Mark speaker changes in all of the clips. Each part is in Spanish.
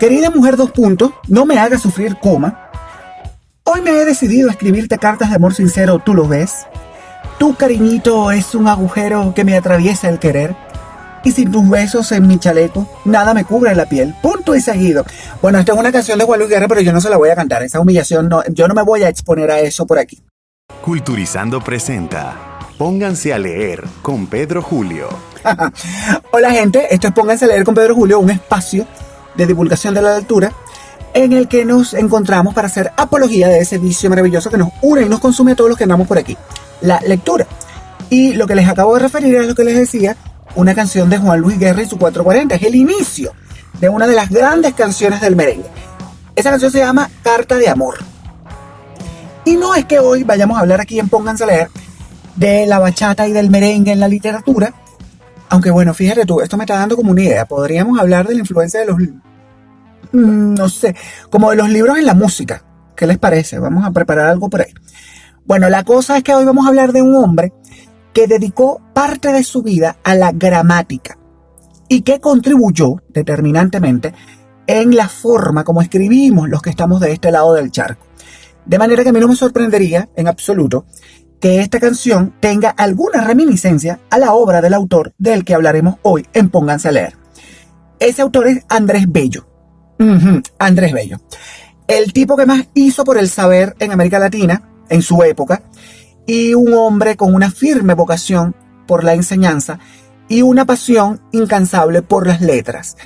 Speaker 1: Querida mujer dos puntos, no me hagas sufrir, coma. Hoy me he decidido a escribirte cartas de amor sincero, tú lo ves. Tu cariñito es un agujero que me atraviesa el querer. Y sin tus besos en mi chaleco, nada me cubre la piel. Punto y seguido. Bueno, esta es una canción de Juan Luis Guerra, pero yo no se la voy a cantar. Esa humillación, no, yo no me voy a exponer a eso por aquí.
Speaker 2: Culturizando presenta Pónganse a leer con Pedro Julio.
Speaker 1: Hola gente, esto es Pónganse a leer con Pedro Julio, un espacio de divulgación de la lectura en el que nos encontramos para hacer apología de ese vicio maravilloso que nos une y nos consume a todos los que andamos por aquí, la lectura. Y lo que les acabo de referir es lo que les decía, una canción de Juan Luis Guerra y su 440. Es el inicio de una de las grandes canciones del merengue. Esa canción se llama Carta de Amor. Y no es que hoy vayamos a hablar aquí en Pónganse a leer de la bachata y del merengue en la literatura, aunque bueno, fíjate tú, esto me está dando como una idea. Podríamos hablar de la influencia de los, no sé, como de los libros en la música. ¿Qué les parece? Vamos a preparar algo por ahí. Bueno, la cosa es que hoy vamos a hablar de un hombre que dedicó parte de su vida a la gramática y que contribuyó determinantemente en la forma como escribimos los que estamos de este lado del charco. De manera que a mí no me sorprendería en absoluto que esta canción tenga alguna reminiscencia a la obra del autor del que hablaremos hoy en Pónganse a leer. Ese autor es Andrés Bello. Andrés Bello. El tipo que más hizo por el saber en América Latina en su época, y un hombre con una firme vocación por la enseñanza y una pasión incansable por las letras.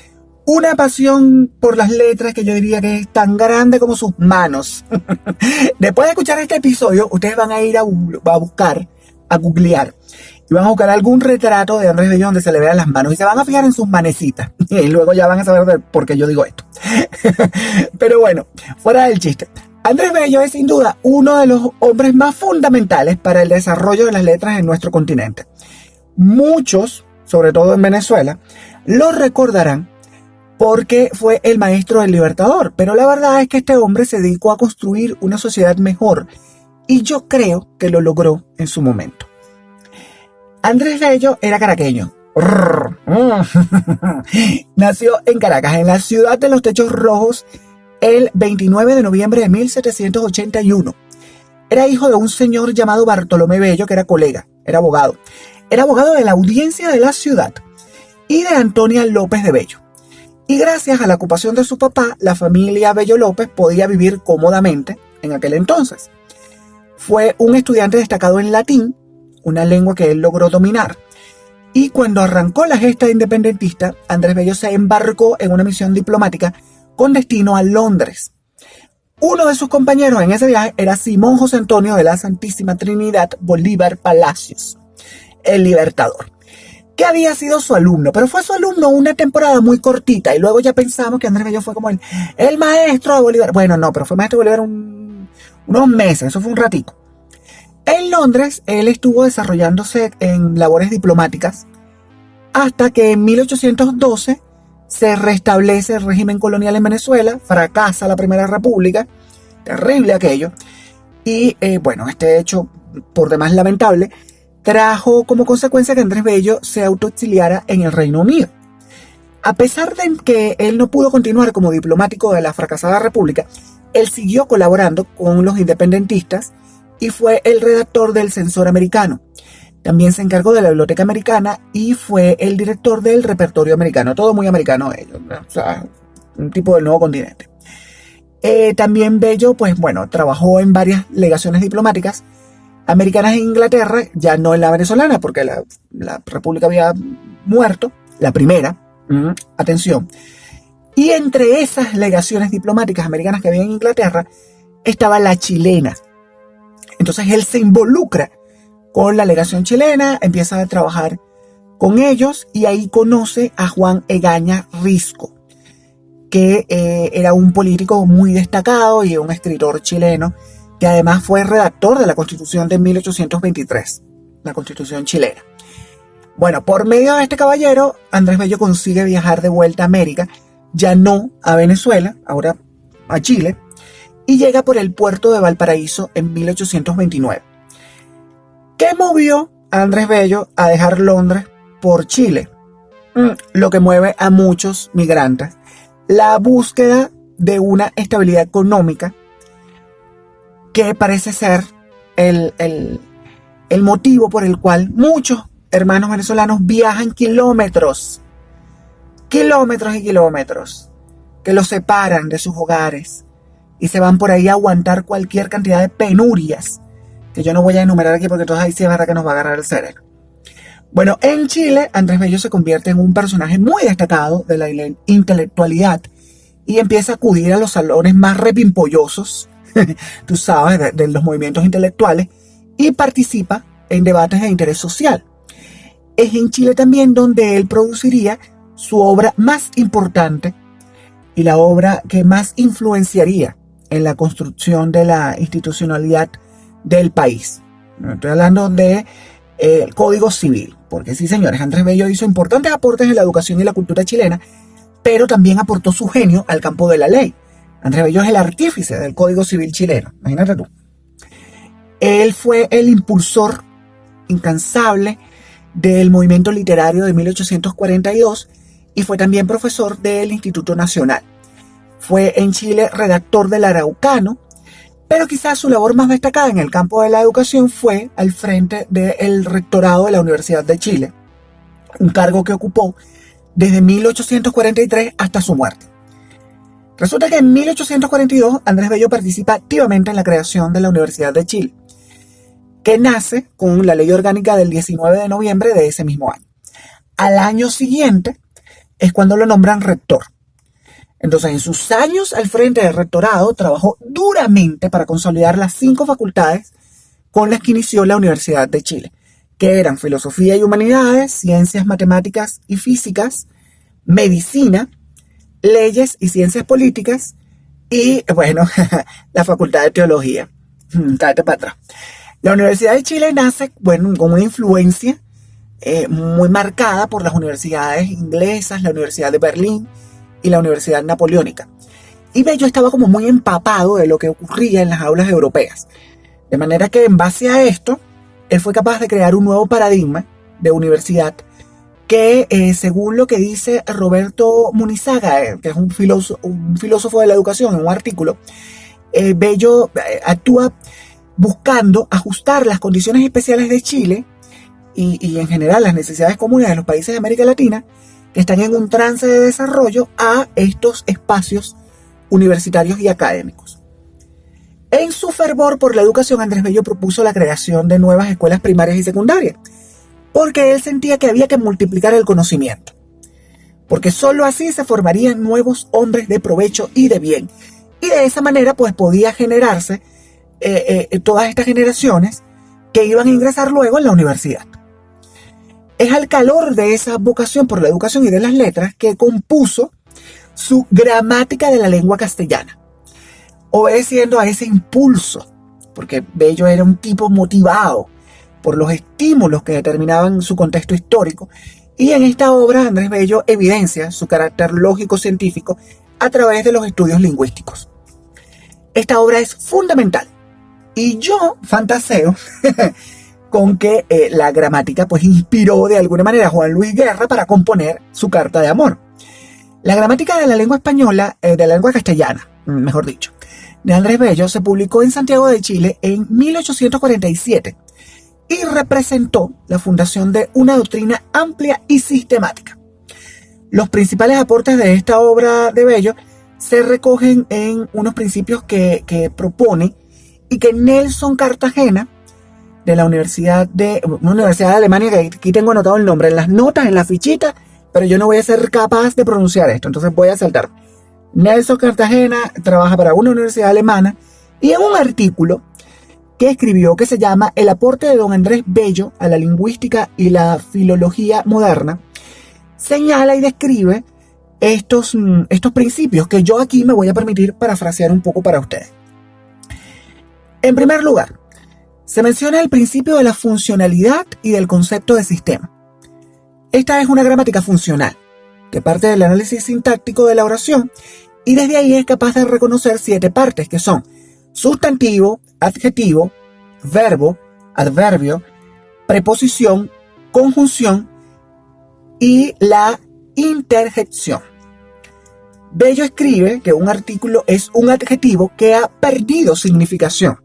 Speaker 1: Una pasión por las letras que yo diría que es tan grande como sus manos. Después de escuchar este episodio, ustedes van a ir a buscar, a googlear, y van a buscar algún retrato de Andrés Bello donde se le vean las manos y se van a fijar en sus manecitas. Y luego ya van a saber por qué yo digo esto. Pero bueno, fuera del chiste. Andrés Bello es sin duda uno de los hombres más fundamentales para el desarrollo de las letras en nuestro continente. Muchos, sobre todo en Venezuela, lo recordarán porque fue el maestro del Libertador, pero la verdad es que este hombre se dedicó a construir una sociedad mejor y yo creo que lo logró en su momento. Andrés Bello era caraqueño. Nació en Caracas, en la ciudad de los techos rojos, el 29 de noviembre de 1781. Era hijo de un señor llamado Bartolomé Bello, que era colega, era abogado. Era abogado de la audiencia de la ciudad y de Antonia López de Bello. Y gracias a la ocupación de su papá, la familia Bello López podía vivir cómodamente en aquel entonces. Fue un estudiante destacado en latín, una lengua que él logró dominar. Y cuando arrancó la gesta independentista, Andrés Bello se embarcó en una misión diplomática con destino a Londres. Uno de sus compañeros en ese viaje era Simón José Antonio de la Santísima Trinidad Bolívar Palacios, el Libertador, que había sido su alumno, pero fue su alumno una temporada muy cortita y luego ya pensamos que Andrés Bello fue como el maestro de Bolívar. Bueno, no, pero fue maestro de Bolívar unos meses, eso fue un ratico. En Londres, él estuvo desarrollándose en labores diplomáticas hasta que en 1812 se restablece el régimen colonial en Venezuela, fracasa la Primera República, terrible aquello, y bueno, este hecho, por demás lamentable, trajo como consecuencia que Andrés Bello se autoexiliara en el Reino Unido. A pesar de que él no pudo continuar como diplomático de la fracasada república, él siguió colaborando con los independentistas y fue el redactor del Censor Americano. También se encargó de la Biblioteca Americana y fue el director del Repertorio Americano. Todo muy americano ellos, ¿no? O sea, un tipo del nuevo continente. También Bello, pues bueno, trabajó en varias legaciones diplomáticas americanas en Inglaterra, ya no en la venezolana, porque la república había muerto, la primera, atención. Y entre esas legaciones diplomáticas americanas que había en Inglaterra, estaba la chilena. Entonces él se involucra con la legación chilena, empieza a trabajar con ellos y ahí conoce a Juan Egaña Risco, que era un político muy destacado y un escritor chileno, que además fue redactor de la Constitución de 1823, la Constitución chilena. Bueno, por medio de este caballero, Andrés Bello consigue viajar de vuelta a América, ya no a Venezuela, ahora a Chile, y llega por el puerto de Valparaíso en 1829. ¿Qué movió a Andrés Bello a dejar Londres por Chile? Lo que mueve a muchos migrantes la búsqueda de una estabilidad económica que parece ser el motivo por el cual muchos hermanos venezolanos viajan kilómetros y kilómetros que los separan de sus hogares y se van por ahí a aguantar cualquier cantidad de penurias que yo no voy a enumerar aquí porque entonces ahí sí es verdad que nos va a agarrar el cerebro. Bueno, en Chile, Andrés Bello se convierte en un personaje muy destacado de la intelectualidad y empieza a acudir a los salones más repimpollosos, tú sabes, de los movimientos intelectuales, y participa en debates de interés social. Es en Chile también donde él produciría su obra más importante y la obra que más influenciaría en la construcción de la institucionalidad del país. Estoy hablando de el Código Civil, porque sí, señores, Andrés Bello hizo importantes aportes en la educación y la cultura chilena, pero también aportó su genio al campo de la ley. Andrés Bello es el artífice del Código Civil chileno, imagínate tú. Él fue el impulsor incansable del movimiento literario de 1842 y fue también profesor del Instituto Nacional. Fue en Chile redactor del Araucano, pero quizás su labor más destacada en el campo de la educación fue al frente del rectorado de la Universidad de Chile, un cargo que ocupó desde 1843 hasta su muerte. Resulta que en 1842 Andrés Bello participa activamente en la creación de la Universidad de Chile, que nace con la ley orgánica del 19 de noviembre de ese mismo año. Al año siguiente es cuando lo nombran rector. Entonces, en sus años al frente del rectorado, trabajó duramente para consolidar las 5 facultades con las que inició la Universidad de Chile, que eran Filosofía y Humanidades, Ciencias Matemáticas y Físicas, Medicina, Leyes y Ciencias Políticas y, bueno, la Facultad de Teología. Cállate para atrás. La Universidad de Chile nace, bueno, con una influencia muy marcada por las universidades inglesas, la Universidad de Berlín y la Universidad Napoleónica. Y Bello estaba como muy empapado de lo que ocurría en las aulas europeas. De manera que en base a esto, él fue capaz de crear un nuevo paradigma de universidad que, según lo que dice Roberto Munizaga, que es un filósofo de la educación, en un artículo, Bello actúa buscando ajustar las condiciones especiales de Chile y en general las necesidades comunes de los países de América Latina que están en un trance de desarrollo a estos espacios universitarios y académicos. En su fervor por la educación, Andrés Bello propuso la creación de nuevas escuelas primarias y secundarias, porque él sentía que había que multiplicar el conocimiento, porque sólo así se formarían nuevos hombres de provecho y de bien, y de esa manera pues podía generarse todas estas generaciones que iban a ingresar luego en la universidad. Es al calor de esa vocación por la educación y de las letras que compuso su Gramática de la Lengua Castellana, obedeciendo a ese impulso, porque Bello era un tipo motivado por los estímulos que determinaban su contexto histórico, y en esta obra Andrés Bello evidencia su carácter lógico-científico a través de los estudios lingüísticos. Esta obra es fundamental, y yo fantaseo con que la gramática pues inspiró de alguna manera a Juan Luis Guerra para componer su Carta de Amor. La Gramática de la Lengua Española, de la lengua castellana, mejor dicho, de Andrés Bello se publicó en Santiago de Chile en 1847 y representó la fundación de una doctrina amplia y sistemática. Los principales aportes de esta obra de Bello se recogen en unos principios que propone y que Nelson Cartagena, de la una universidad de Alemania, que aquí tengo anotado el nombre en las notas, en la fichita, pero yo no voy a ser capaz de pronunciar esto, entonces voy a saltar. Nelson Cartagena trabaja para una universidad alemana y en un artículo que escribió que se llama El aporte de don Andrés Bello a la lingüística y la filología moderna, señala y describe estos principios que yo aquí me voy a permitir parafrasear un poco para ustedes. En primer lugar, se menciona el principio de la funcionalidad y del concepto de sistema. Esta es una gramática funcional, que parte del análisis sintáctico de la oración y desde ahí es capaz de reconocer 7 partes que son sustantivo, adjetivo, verbo, adverbio, preposición, conjunción y la interjección. Bello escribe que un artículo es un adjetivo que ha perdido significación,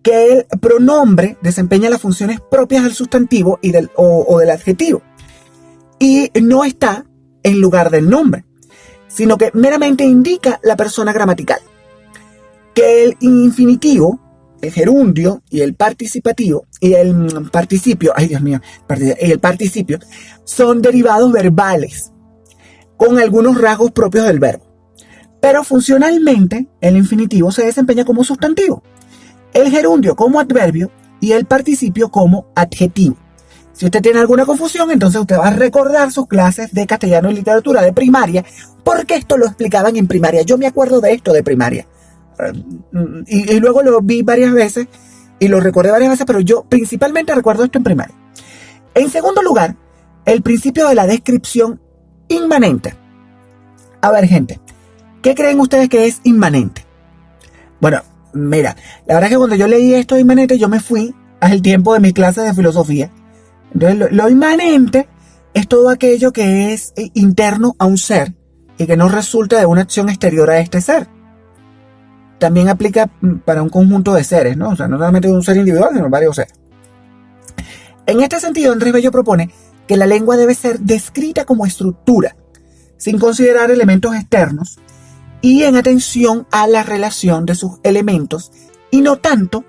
Speaker 1: que el pronombre desempeña las funciones propias del sustantivo o del adjetivo y no está en lugar del nombre, sino que meramente indica la persona gramatical, que el infinitivo, el gerundio y el participativo y el participio, y el participio son derivados verbales con algunos rasgos propios del verbo, pero funcionalmente el infinitivo se desempeña como sustantivo, el gerundio como adverbio y el participio como adjetivo. Si usted tiene alguna confusión, entonces usted va a recordar sus clases de castellano y literatura de primaria, porque esto lo explicaban en primaria. Yo me acuerdo de esto de primaria. Y luego lo vi varias veces y lo recordé varias veces, pero yo principalmente recuerdo esto en primaria. En segundo lugar, el principio de la descripción inmanente. A ver, gente, ¿qué creen ustedes que es inmanente? Bueno, mira, la verdad es que cuando yo leí esto de inmanente, yo me fui al tiempo de mis clases de filosofía. Entonces, lo inmanente es todo aquello que es interno a un ser y que no resulta de una acción exterior a este ser. También aplica para un conjunto de seres, ¿no? O sea, no solamente un ser individual, sino varios seres. En este sentido, Andrés Bello propone que la lengua debe ser descrita como estructura, sin considerar elementos externos y en atención a la relación de sus elementos y no tanto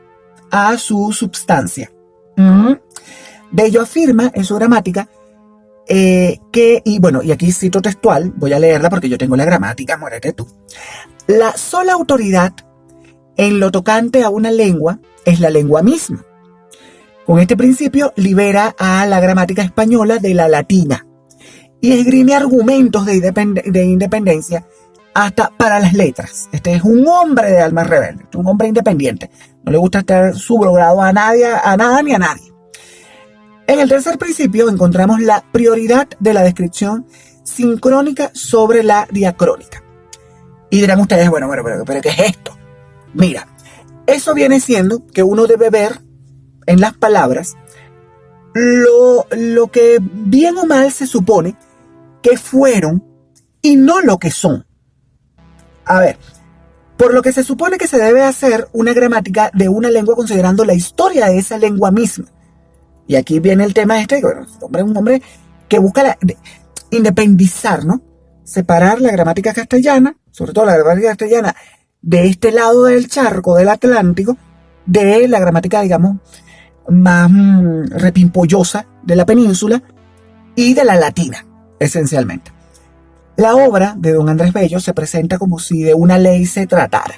Speaker 1: a su substancia. Bello afirma en su gramática y aquí cito textual, voy a leerla porque yo tengo la gramática, muérete tú. La sola autoridad en lo tocante a una lengua es la lengua misma. Con este principio libera a la gramática española de la latina y esgrime argumentos de independencia hasta para las letras. Este es un hombre de alma rebelde, un hombre independiente. No le gusta estar subrogado a nada ni a nadie. En el tercer principio encontramos la prioridad de la descripción sincrónica sobre la diacrónica. Y dirán ustedes, bueno, pero ¿qué es esto? Mira, eso viene siendo que uno debe ver en las palabras lo que bien o mal se supone que fueron y no lo que son. A ver, por lo que se supone que se debe hacer una gramática de una lengua considerando la historia de esa lengua misma. Y aquí viene el tema bueno, un hombre que busca independizar, ¿no? Separar la gramática castellana, sobre todo la gramática castellana de este lado del charco del Atlántico, de la gramática, digamos, más repimpollosa de la península y de la latina, esencialmente. La obra de don Andrés Bello se presenta como si de una ley se tratara.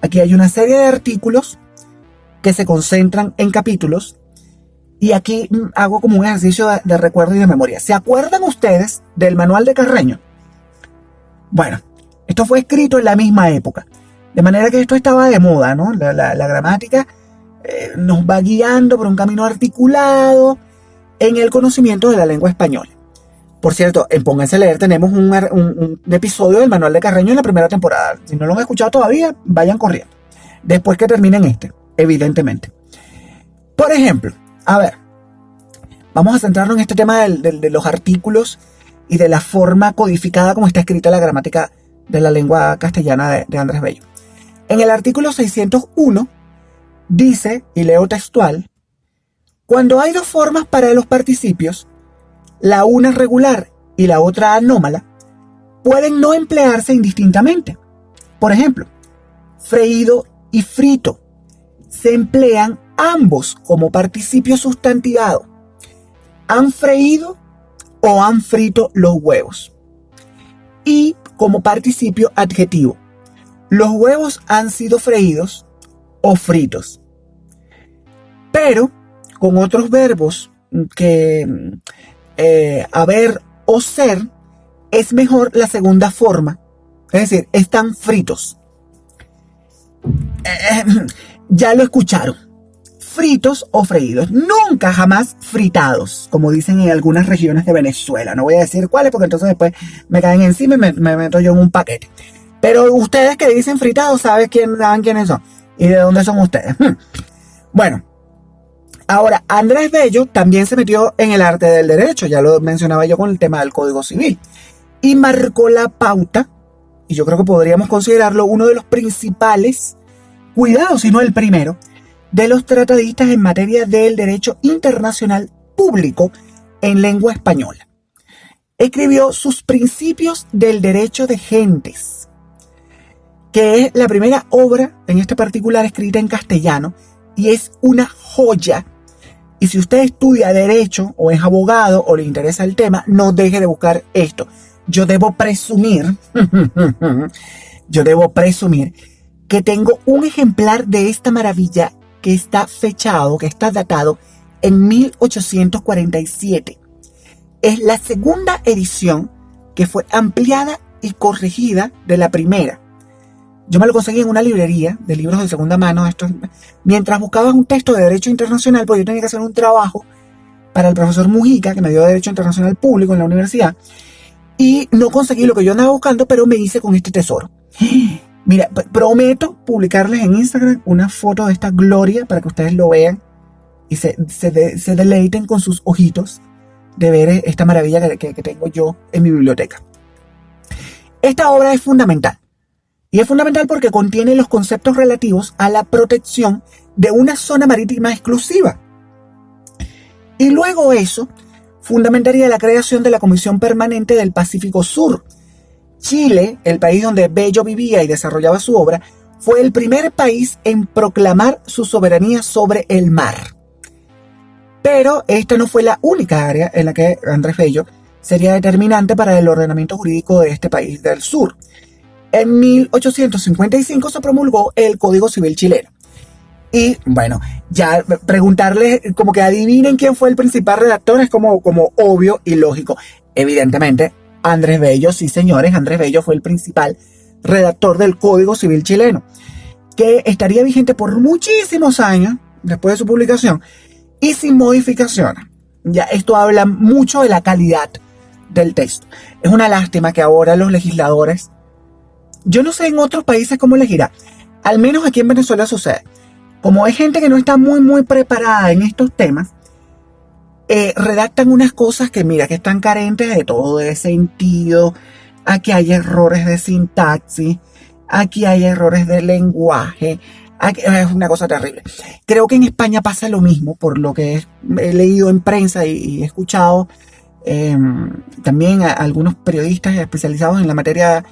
Speaker 1: Aquí hay una serie de artículos que se concentran en capítulos y aquí hago como un ejercicio de recuerdo y de memoria. ¿Se acuerdan ustedes del manual de Carreño? Bueno, esto fue escrito en la misma época, de manera que esto estaba de moda, ¿no? La gramática nos va guiando por un camino articulado en el conocimiento de la lengua española. Por cierto, en Pónganse a Leer tenemos un episodio del manual de Carreño en la primera temporada. Si no lo han escuchado todavía, vayan corriendo. Después que terminen evidentemente. Por ejemplo, a ver, vamos a centrarnos en este tema de los artículos y de la forma codificada como está escrita la gramática de la lengua castellana de Andrés Bello. En el artículo 601 dice, y leo textual, cuando hay dos formas para los participios, la una regular y la otra anómala, pueden no emplearse indistintamente. Por ejemplo, freído y frito se emplean ambos como participio sustantivado. Han freído o han frito los huevos. Y como participio adjetivo, los huevos han sido freídos o fritos. Pero con otros verbos que haber o ser, es mejor la segunda forma. Es decir, están fritos. Ya lo escucharon. Fritos o freídos. Nunca jamás fritados, como dicen en algunas regiones de Venezuela. No voy a decir cuáles porque entonces después me caen encima y me meto yo en un paquete. Pero ustedes que dicen fritados, saben quiénes son y de dónde son ustedes. Bueno, ahora, Andrés Bello también se metió en el arte del derecho, ya lo mencionaba yo con el tema del Código Civil. y marcó la pauta, y yo creo que podríamos considerarlo uno de los principales, cuidado si no el primero, de los tratadistas en materia del derecho internacional público en lengua española. Escribió sus Principios del Derecho de Gentes, que es la primera obra en este particular escrita en castellano y es una joya. Y si usted estudia derecho o es abogado o le interesa el tema, no deje de buscar esto. Yo debo presumir que tengo un ejemplar de esta maravilla que está fechado, que está datado en 1847. Es la segunda edición que fue ampliada y corregida de la primera. Yo me lo conseguí en una librería de libros de segunda mano. Mientras buscaba un texto de Derecho Internacional, pues yo tenía que hacer un trabajo para el profesor Mujica, que me dio Derecho Internacional Público en la universidad. Y no conseguí lo que yo andaba buscando, pero me hice con este tesoro. Mira, prometo publicarles en Instagram una foto de esta gloria para que ustedes lo vean y se deleiten con sus ojitos de ver esta maravilla que tengo yo en mi biblioteca. Esta obra es fundamental. Y es fundamental porque contiene los conceptos relativos a la protección de una zona marítima exclusiva. Y luego eso fundamentaría la creación de la Comisión Permanente del Pacífico Sur. Chile, el país donde Bello vivía y desarrollaba su obra, fue el primer país en proclamar su soberanía sobre el mar. Pero esta no fue la única área en la que Andrés Bello sería determinante para el ordenamiento jurídico de este país del sur. En 1855 se promulgó el Código Civil chileno. Y bueno, ya preguntarles, como que adivinen quién fue el principal redactor, es como obvio y lógico. Evidentemente, Andrés Bello, sí señores, Andrés Bello fue el principal redactor del Código Civil chileno, que estaría vigente por muchísimos años después de su publicación y sin modificaciones. Ya esto habla mucho de la calidad del texto. Es una lástima que ahora los legisladores, yo no sé en otros países cómo les irá, al menos aquí en Venezuela sucede. Como hay gente que no está muy preparada en estos temas, redactan unas cosas que mira, que están carentes de todo de sentido. Aquí hay errores de sintaxis, aquí hay errores de lenguaje, es una cosa terrible. Creo que en España pasa lo mismo, por lo que he leído en prensa y he escuchado también a algunos periodistas especializados en la materia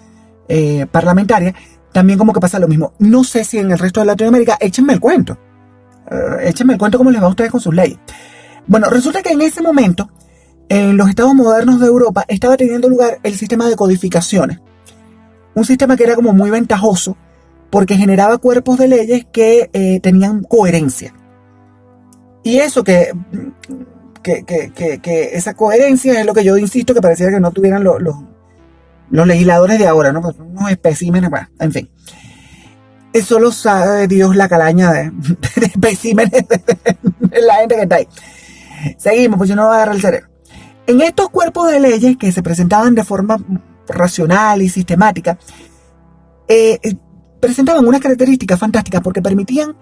Speaker 1: parlamentaria, también como que pasa lo mismo. No sé si en el resto de Latinoamérica, échenme el cuento cómo les va a ustedes con sus leyes. Bueno, resulta que en ese momento, en los estados modernos de Europa, estaba teniendo lugar el sistema de codificaciones. Un sistema que era como muy ventajoso, porque generaba cuerpos de leyes que tenían coherencia. Y eso que esa coherencia es lo que yo insisto que pareciera que no tuvieran los legisladores de ahora, ¿no? Unos especímenes, bueno, en fin. Eso lo sabe Dios la calaña de especímenes de la gente que está ahí. Seguimos, pues yo no voy a agarrar el cerebro. En estos cuerpos de leyes que se presentaban de forma racional y sistemática, presentaban unas características fantásticas porque permitían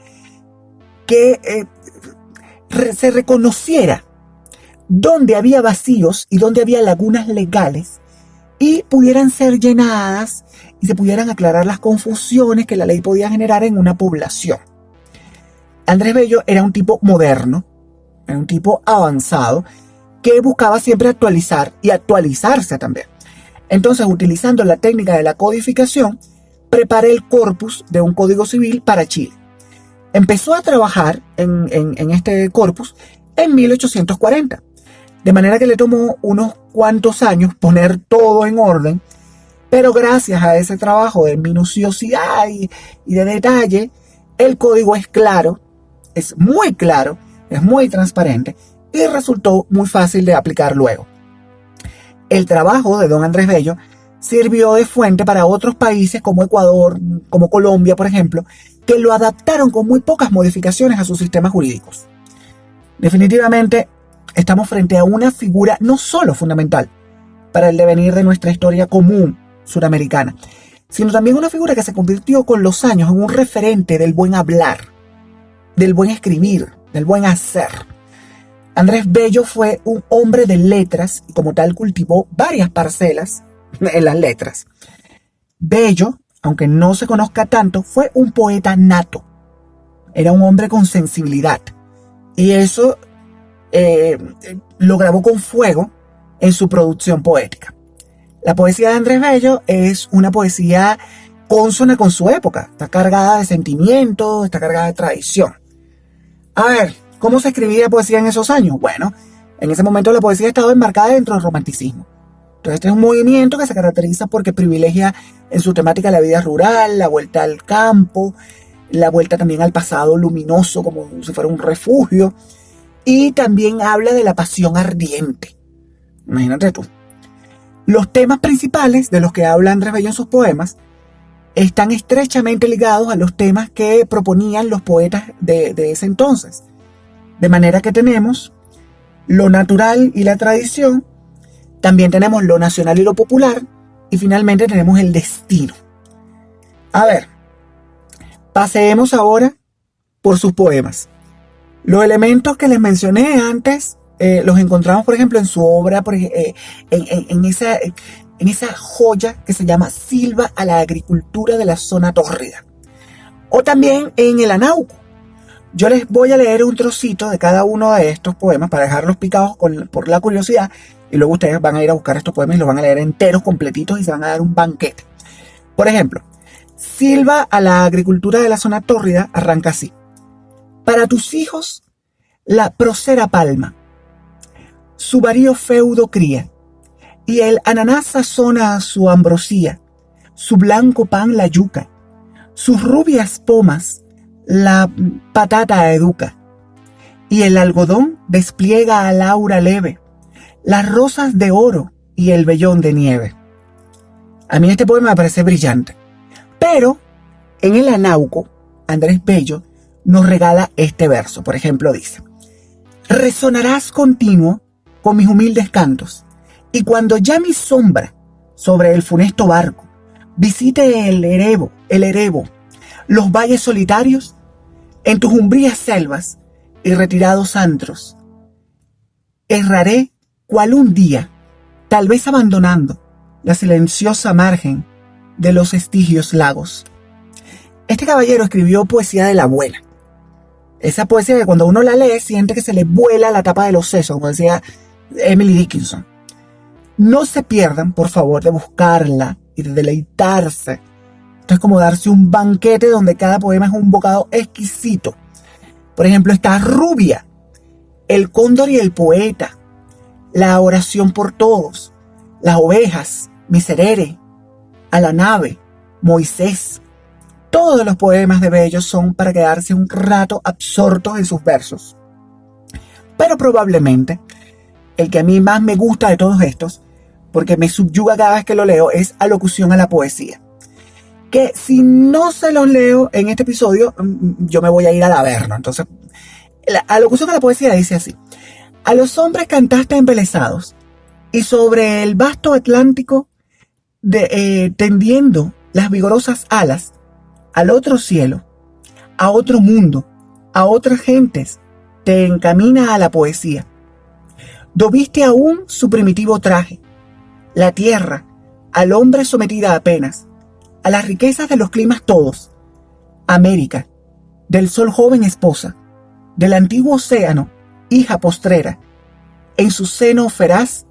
Speaker 1: que se reconociera dónde había vacíos y dónde había lagunas legales y pudieran ser llenadas y se pudieran aclarar las confusiones que la ley podía generar en una población. Andrés Bello era un tipo moderno, era un tipo avanzado, que buscaba siempre actualizar y actualizarse también. Entonces, utilizando la técnica de la codificación, preparó el corpus de un código civil para Chile. Empezó a trabajar en este corpus en 1840. De manera que le tomó unos cuantos años poner todo en orden, pero gracias a ese trabajo de minuciosidad y de detalle, el código es claro, es muy transparente y resultó muy fácil de aplicar luego. El trabajo de don Andrés Bello sirvió de fuente para otros países como Ecuador, como Colombia, por ejemplo, que lo adaptaron con muy pocas modificaciones a sus sistemas jurídicos. Definitivamente, estamos frente a una figura no solo fundamental para el devenir de nuestra historia común suramericana, sino también una figura que se convirtió con los años en un referente del buen hablar, del buen escribir, del buen hacer. Andrés Bello fue un hombre de letras y como tal cultivó varias parcelas en las letras. Bello, aunque no se conozca tanto, fue un poeta nato. Era un hombre con sensibilidad. Y eso lo grabó con fuego en su producción poética. La poesía de Andrés Bello es una poesía consona con su época. Está cargada de sentimientos, está cargada de tradición. A ver, ¿cómo se escribía poesía en esos años? Bueno, en ese momento la poesía estaba enmarcada dentro del romanticismo. Entonces este es un movimiento que se caracteriza porque privilegia en su temática la vida rural, la vuelta al campo, la vuelta también al pasado luminoso como si fuera un refugio, y también habla de la pasión ardiente. Imagínate tú. Los temas principales de los que habla Andrés Bello en sus poemas están estrechamente ligados a los temas que proponían los poetas de ese entonces. De manera que tenemos lo natural y la tradición, también tenemos lo nacional y lo popular, y finalmente tenemos el destino. A ver, paseemos ahora por sus poemas. Los elementos que les mencioné antes los encontramos, por ejemplo, en su obra, en esa joya que se llama Silva a la agricultura de la zona tórrida. O también en el Anauco. Yo les voy a leer un trocito de cada uno de estos poemas para dejarlos picados por la curiosidad, y luego ustedes van a ir a buscar estos poemas y los van a leer enteros, completitos, y se van a dar un banquete. Por ejemplo, Silva a la agricultura de la zona tórrida arranca así. Para tus hijos, la procera palma, su varío feudo cría, y el ananá sazona su ambrosía, su blanco pan la yuca, sus rubias pomas la patata educa, y el algodón despliega al aura leve, las rosas de oro y el vellón de nieve. A mí este poema me parece brillante, pero en el Anauco, Andrés Bello nos regala este verso. Por ejemplo, dice: resonarás continuo con mis humildes cantos, y cuando ya mi sombra sobre el funesto barco visite el erebo, los valles solitarios, en tus umbrías selvas y retirados antros, erraré cual un día, tal vez abandonando la silenciosa margen de los estigios lagos. Este caballero escribió poesía de la buena. Esa poesía que cuando uno la lee siente que se le vuela la tapa de los sesos, como decía Emily Dickinson. No se pierdan, por favor, de buscarla y de deleitarse. Esto es como darse un banquete donde cada poema es un bocado exquisito. Por ejemplo, está Rubia, El cóndor y el poeta, La oración por todos, Las ovejas, Miserere, A la nave, Moisés. Todos los poemas de Bello son para quedarse un rato absortos en sus versos. Pero probablemente el que a mí más me gusta de todos estos, porque me subyuga cada vez que lo leo, es Alocución a la poesía. Que si no se los leo en este episodio, yo me voy a ir al Averno. Entonces, la Alocución a la poesía dice así: a los hombres cantaste embelesados, y sobre el vasto Atlántico, tendiendo las vigorosas alas, al otro cielo, a otro mundo, a otras gentes, te encamina a la poesía. Doviste aún su primitivo traje, la tierra, al hombre sometida apenas, a las riquezas de los climas todos, América, del sol joven esposa, del antiguo océano, hija postrera, en su seno feraz,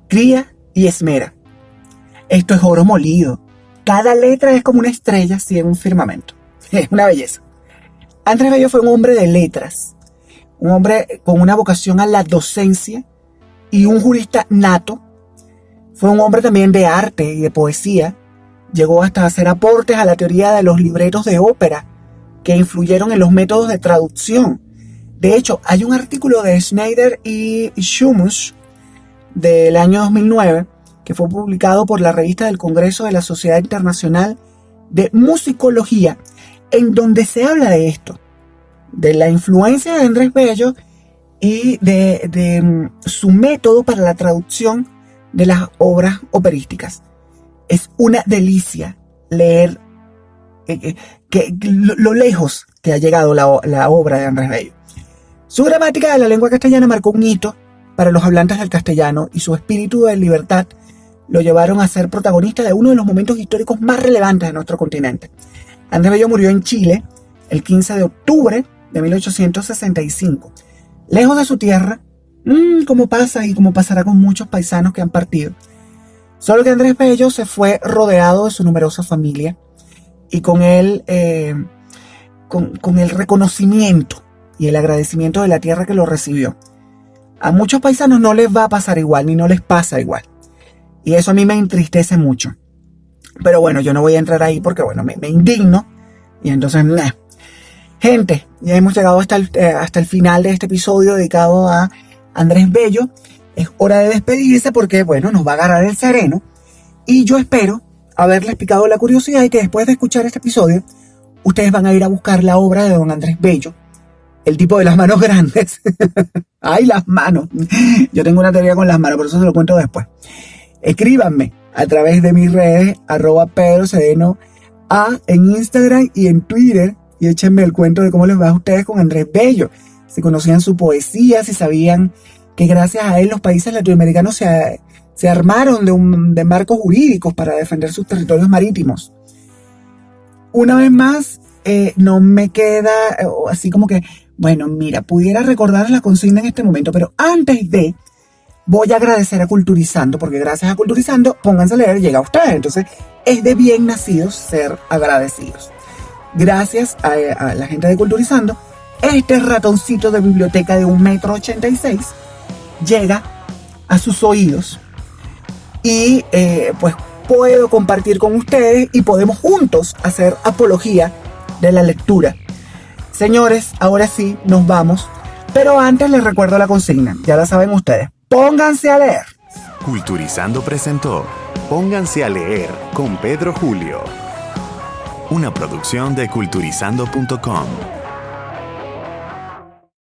Speaker 1: cría y esmera. Esto es oro molido. Cada letra es como una estrella así en un firmamento. Es una belleza. Andrés Bello fue un hombre de letras, un hombre con una vocación a la docencia y un jurista nato. Fue un hombre también de arte y de poesía. Llegó hasta hacer aportes a la teoría de los libretos de ópera que influyeron en los métodos de traducción. De hecho, hay un artículo de Schneider y Schumush del año 2009 que fue publicado por la revista del Congreso de la Sociedad Internacional de Musicología, en donde se habla de esto, de la influencia de Andrés Bello y de su método para la traducción de las obras operísticas. Es una delicia leer lo lejos que ha llegado la obra de Andrés Bello. Su gramática de la lengua castellana marcó un hito para los hablantes del castellano, y su espíritu de libertad lo llevaron a ser protagonista de uno de los momentos históricos más relevantes de nuestro continente. Andrés Bello murió en Chile el 15 de octubre de 1865. Lejos de su tierra, como pasa y como pasará con muchos paisanos que han partido. Solo que Andrés Bello se fue rodeado de su numerosa familia y con él, con el reconocimiento y el agradecimiento de la tierra que lo recibió. A muchos paisanos no les va a pasar igual, ni no les pasa igual. Y eso a mí me entristece mucho. Pero bueno, yo no voy a entrar ahí porque bueno, me indigno. Y entonces, gente, ya hemos llegado hasta el final de este episodio dedicado a Andrés Bello. Es hora de despedirse porque, bueno, nos va a agarrar el sereno. Y yo espero haberles picado la curiosidad y que después de escuchar este episodio, ustedes van a ir a buscar la obra de don Andrés Bello, el tipo de las manos grandes. ¡Ay, las manos! Yo tengo una teoría con las manos, pero eso se lo cuento después. Escríbanme a través de mis redes, @PedroCedeno A en Instagram y en Twitter, y échenme el cuento de cómo les va a ustedes con Andrés Bello. Si conocían su poesía, si sabían que gracias a él los países latinoamericanos se armaron de marcos jurídicos para defender sus territorios marítimos. Una vez más, no me queda así como que, bueno, mira, pudiera recordar la consigna en este momento, pero antes de, voy a agradecer a Culturizando, porque gracias a Culturizando, pónganse a leer, llega a ustedes. Entonces, es de bien nacidos ser agradecidos. Gracias a la gente de Culturizando, este ratoncito de biblioteca de 1,86 m llega a sus oídos y pues puedo compartir con ustedes y podemos juntos hacer apología de la lectura. Señores, ahora sí, nos vamos, pero antes les recuerdo la consigna, ya la saben ustedes. Pónganse a leer.
Speaker 2: Culturizando presentó Pónganse a leer con Pedro Julio. Una producción de culturizando.com.